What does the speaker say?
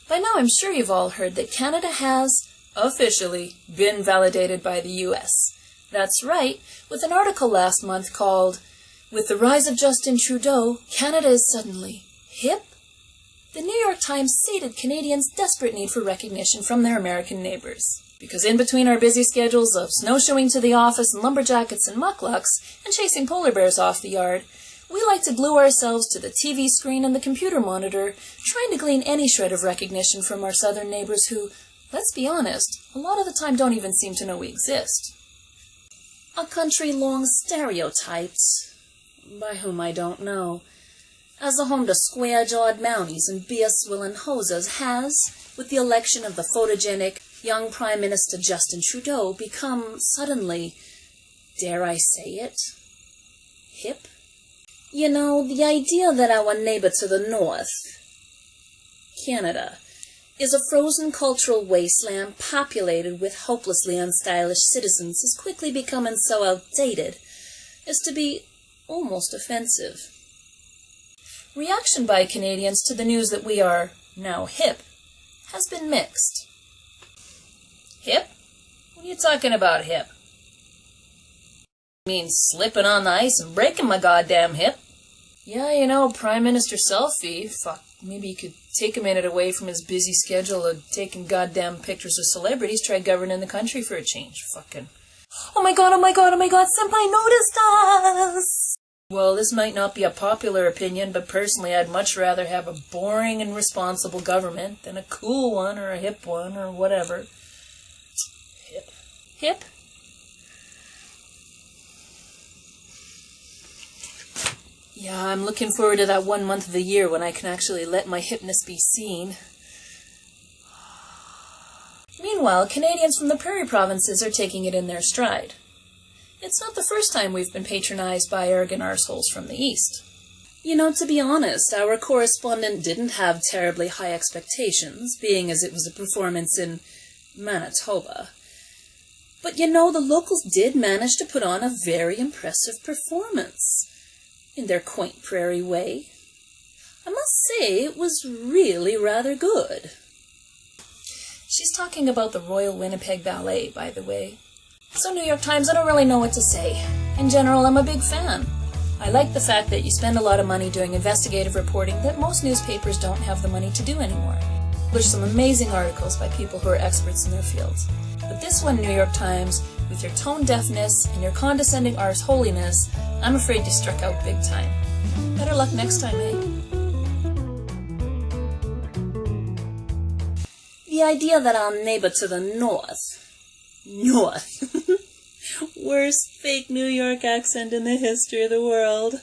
By now I'm sure you've all heard that Canada has, officially, been validated by the US. That's right, with an article last month called, "With the Rise of Justin Trudeau, Canada is suddenly hip?" The New York Times stated Canadians' desperate need for recognition from their American neighbors. Because in between our busy schedules of snowshoeing to the office and lumberjackets and mucklucks and chasing polar bears off the yard, we like to glue ourselves to the TV screen and the computer monitor, trying to glean any shred of recognition from our southern neighbors who, let's be honest, a lot of the time don't even seem to know we exist. A country long stereotyped, by whom I don't know, as a home to square-jawed Mounties and beer-swilling hosers has, with the election of the photogenic young Prime Minister Justin Trudeau, become suddenly, dare I say it, hip? You know, the idea that our neighbor to the north, Canada, is a frozen cultural wasteland populated with hopelessly unstylish citizens is quickly becoming so outdated as to be almost offensive. Reaction by Canadians to the news that we are now hip has been mixed. Hip? What are you talking about, hip? I mean slipping on the ice and breaking my goddamn hip? Yeah, you know, Prime Minister Selfie, fuck, maybe you could take a minute away from his busy schedule of taking goddamn pictures of celebrities, try governing the country for a change. Fucking. Oh my god, Senpai noticed us! Well, this might not be a popular opinion, but personally I'd much rather have a boring and responsible government than a cool one or a hip one or whatever. Hip. Hip? Yeah, I'm looking forward to that 1 month of the year when I can actually let my hipness be seen. Meanwhile, Canadians from the prairie provinces are taking it in their stride. It's not the first time we've been patronized by arrogant arseholes from the east. You know, to be honest, our correspondent didn't have terribly high expectations, being as it was a performance in Manitoba. But you know, the locals did manage to put on a very impressive performance. In their quaint prairie way. I must say, it was really rather good. She's talking about the Royal Winnipeg Ballet, by the way. So, New York Times, I don't really know what to say. In general, I'm a big fan. I like the fact that you spend a lot of money doing investigative reporting that most newspapers don't have the money to do anymore. There's some amazing articles by people who are experts in their fields. But this one, New York Times, with your tone deafness and your condescending arseholiness, I'm afraid you struck out big time. Better luck next time, eh? The idea that our neighbor to the north, worst fake New York accent in the history of the world.